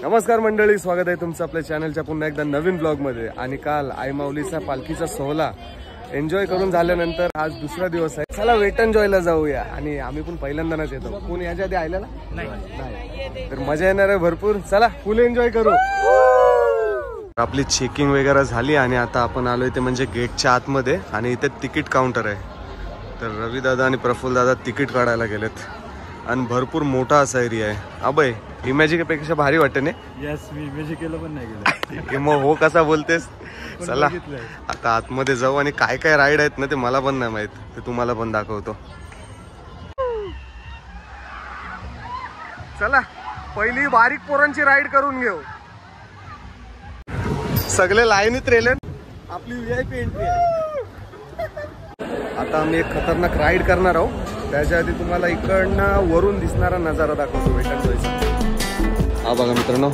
नमस्कार मंडळी, स्वागत आहे तुमचं आपल्या चॅनलच्या पुन्हा एकदा नवीन ब्लॉग मध्ये। आणि काल आई माऊलीचा पालखीचा सोहळा एन्जॉय करून झाल्यानंतर आज दुसरा दिवस आहे। चला वेट एंड जॉयला जाऊया। आणि आम्ही पण पहिल्यांदाच येतो, कोण याच्या आधी आलेला नाही, तर मजा येणार आहे भरपूर। चला फुल एन्जॉय करू। आपली चेकिंग वगैरे झाली आणि आता आपण आलोय ते म्हणजे गेटच्या आतमध्ये आणि इथे तिकीट काउंटर आहे। तर रवी दादा आणि प्रफुल्ल दादा तिकीट काढायला गेलेत आणि भरपूर मोठा असा एरिया आहे। अबे इमॅजिनपेक्षा भारी वाटते ना? यस, मी इमॅजिन केलं पण नाही गेलं। मग हो कसा बोलतेस? चला आता आतमध्ये जाऊ आणि काय काय राईड आहेत ना ते मला पण नाही माहित, ते तुम्हाला पण दाखवतो। चला पहिली बारीक पोरांची राईड करून घेऊ। सगळे लाईनीत रेले, आपली व्हीआयपी एंट्री आहे। आता आम्ही एक खतरनाक राईड करणार आहोत। त्याच्या आधी तुम्हाला इकडनं वरून दिसणारा नजारा दाखवतो वेट एंड जॉयचा। हा बघा मित्रांनो,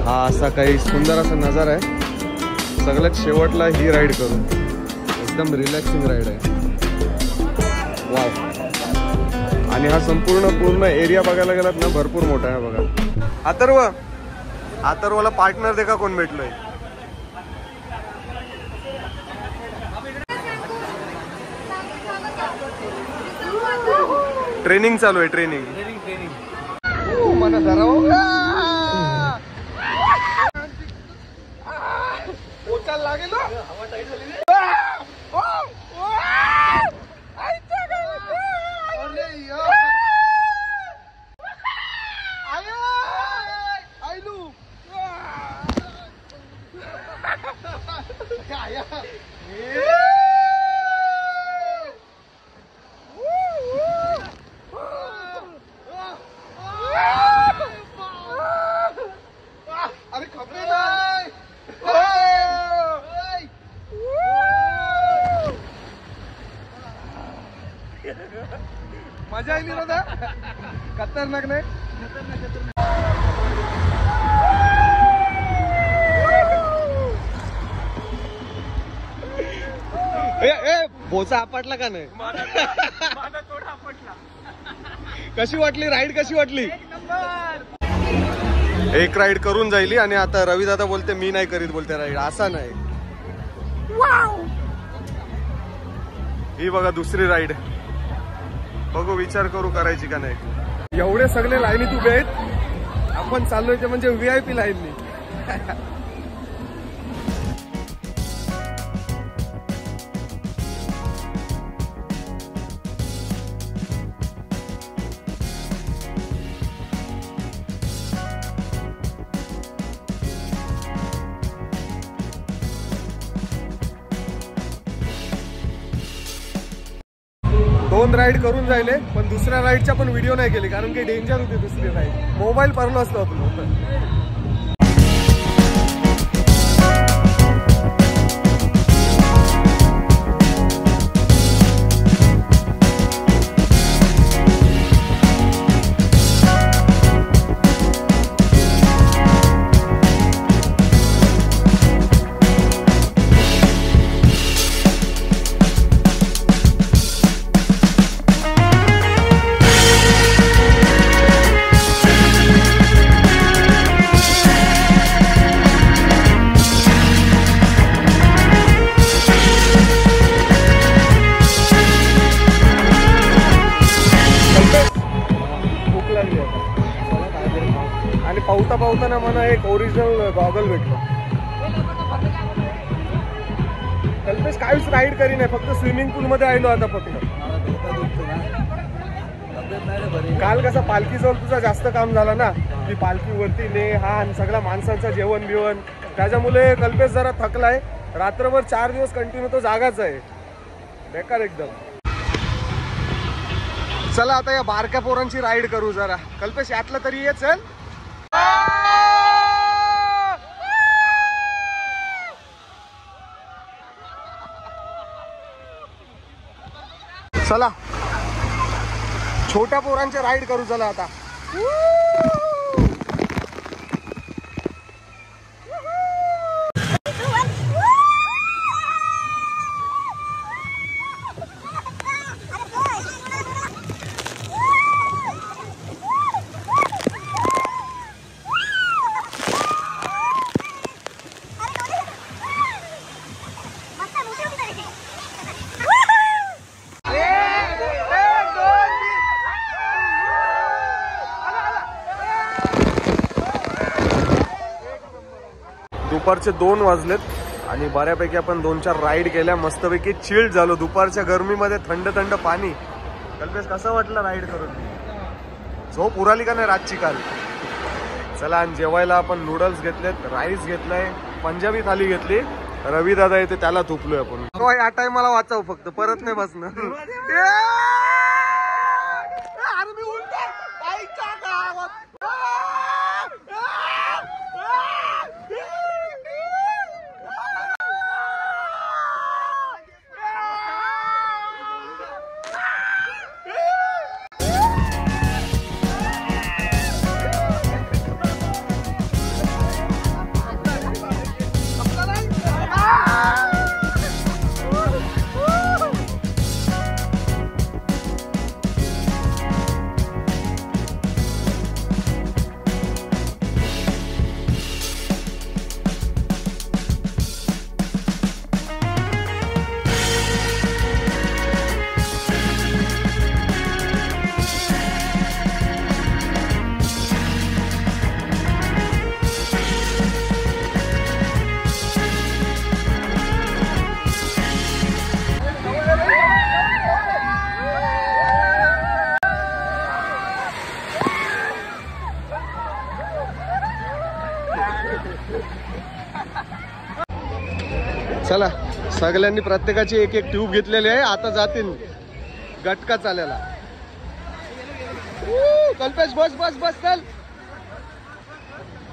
हा असा काही सुंदर असा नजारा आहे। सगळ्यात शेवटला ही राईड करू, एकदम रिलॅक्सिंग राईड आहे। वाव। आणि हा संपूर्ण एरिया बघायला गेलात ना भरपूर मोठा आहे। बघा अथर्वला पार्टनर देखा कोण भेटलोय। ट्रेनिंग चालू आहे, ट्रेनिंग मला जरा लागेल। मजा आली ना? खतरनाक नाही? बोचा आपटला का नाही? थोडा आपटला। कशी वाटली राईड? कशी वाटली? एक राईड करून जाईल आणि आता रवी दादा बोलते मी नाही करीत, बोलते राईड असा नाही। ही बघा दुसरी राईड, बघू विचार करू करायची का नाही। एवढे सगळे लाईनीत उभे आहेत, आपण चाललोय ते म्हणजे व्हीआयपी लाईननी। दोन राईड करून जायले, पण दुसऱ्या राईडच्या पण व्हिडिओ नाही केली कारण की डेंजर होती दुसरी राईड। मोबाईल परलो असतो आपण। पावताना मला एक ओरिजिनल गॉगल भेटलो। कल्पेश काहीच राईड करी नाही, फक्त स्विमिंग पूल मध्ये आलो आता फक्त। काल कसा पालखी जवळ तुझा जास्त काम झाला ना, की पालखी वरती ने हा आणि सगळा माणसांचा जेवण बिवण, त्याच्यामुळे कल्पेश जरा थकलाय। रात्रभर 4 दिवस कंटिन्यू तो जागाच आहे, बेकार एकदम। चला आता या बारक्या पोरांची राईड करू जरा. कल्पेश यातलं तरी ये चल. चला छोट्या पोरांचे राईड करू चला आता. दुपारचे 2 वाजलेत आणि बऱ्यापैकी आपण 2-4 राईड केल्या. मस्तपैकी चिल्ड झालो. दुपारच्या गरमीमध्ये थंड थंड पाणी. कल्पेश कसं वाटलं राईड करून? झोप उराली का नाही रातची काल? चला आणि जेवायला आपण नूडल्स घेतलेत, राईस घेतलाय, पंजाबी थाली घेतली. रवी दादा येते त्याला थुकलोय आपण. या टायमाला वाचाव फक्त, परत नाही बसणार. चला सगळ्यांनी प्रत्येकाची एक एक ट्यूब घेतलेली आहे. आता जातील गटका चालायला. कल्पेश बस बस बस चल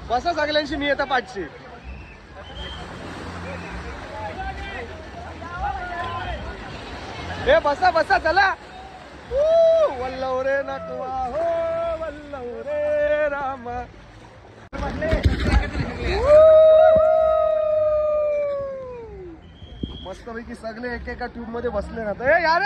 बसा सगळ्यांशी. मी येता पाठशी. ए बसा बसा चला. वल्लव रे नकवा हो वल्लव रे रामा. मस्तपैकी सगळे एकेका ट्यूब मध्ये बसले राहत. ए यार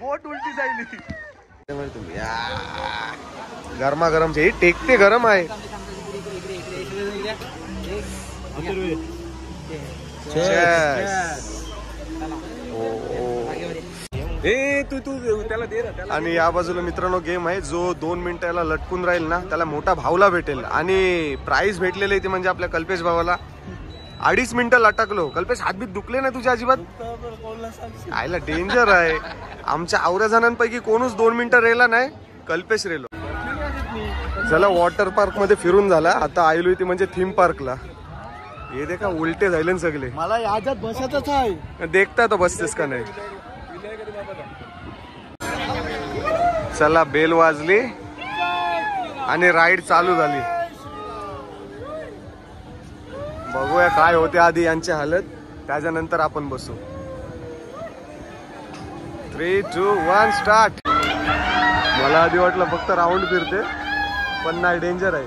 बोट उलटी जायली. गरमागरम टेकते गरम आहे. आणि या बाजूला मित्रांनो गेम आहे. जो 2 मिनिटाला लटकून राहील ना त्याला मोठा भावला भेटेल. आणि प्राइस भेटलेले ते म्हणजे आपल्या कल्पेश भावाला 2.5 मिनिटं लटकलो. कल्पेश हातबीत दुखले नाही तुझ्या अजिबात? आयला डेंजर आहे. आमच्या आवऱ्या जणांपैकी कोणच 2 मिनिटं रेला नाही. कल्पेश रेलो. चला वॉटर पार्क मध्ये फिरून झाला. आता आयलो ती म्हणजे थीम पार्कला. हे देखा उलटे झाले ना सगळे. मला याच्यात बसायचंच आहे. देखता तो बसतेस का नाही. चला बेल वाजली आणि राईड चालू झाली. बघूया काय होते आधी यांची हालत, त्याच्यानंतर आपण बसू. 3, 2, 1 स्टार्ट. मला आधी वाटलं फक्त राऊंड फिरते, पण नाही, डेंजर आहे.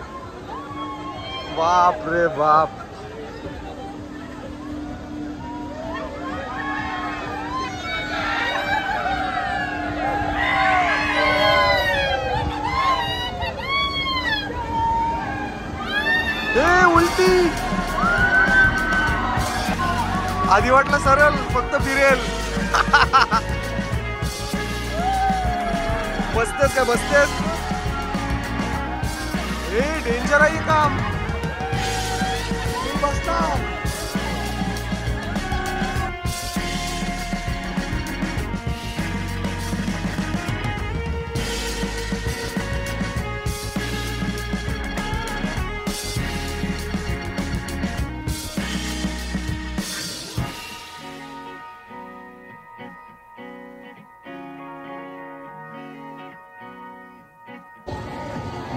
बाप रे बाप. उलटी. आधी वाटलं सरळ फक्त फिरेल. बसतेस काय बसतेस. हे डेंजर आहे काम. बसता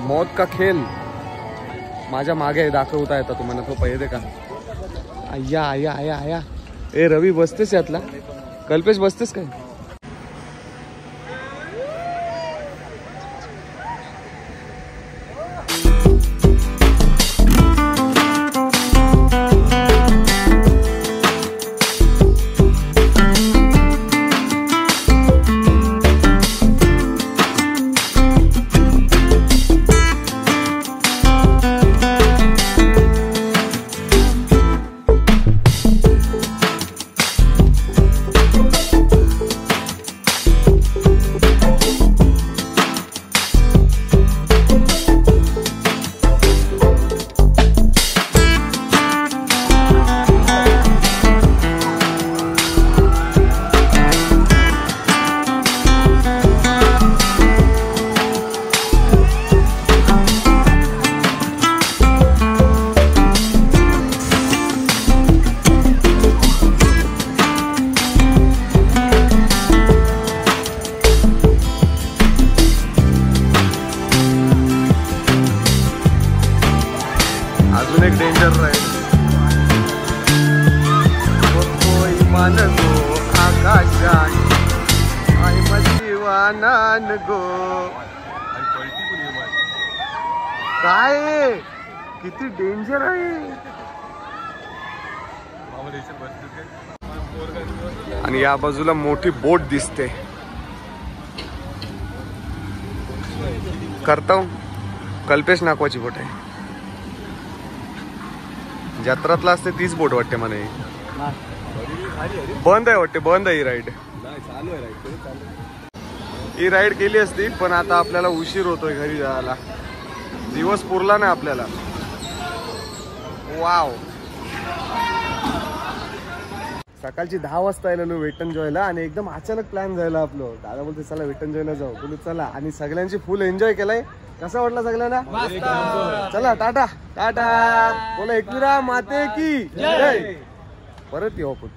मौत का खेल माझ्या मागे दाखवता येतात तुम्हाला. तो पहिले का आया आया आया आया. ए रवी बसतेस यातला. कल्पेश बसतेस काय. अजून एक डेंजर राईड. कोई मानगो आकाशात आई माझी वानान गो. काय किती डेंजर आहे. आणि या बाजूला मोठी बोट दिसते. करता हूं. कल्पेश नाकवाची बोट आहे. जत्रातला असते तीच बोट वाटते मला. बंद आहे वाटते. बंद आहे ही राईड. ही राईड केली असती, पण आता आपल्याला उशीर होतोय घरी जायला. दिवस पुरला नाही आपल्याला. वाव. सकाळची 10 वाजता आलेलो वेट एन्ड जॉयला आणि एकदम अचानक प्लॅन झाला आपलं. दादा बोलते चला वेट एन्ड जॉयला जाऊ. बोलू चला. आणि सगळ्यांची फुल एन्जॉय केलाय. कसा वाटला सगळ्यांना. चला टाटा टाटा. बोला एकविरा माते की जय. परत येऊ आपण.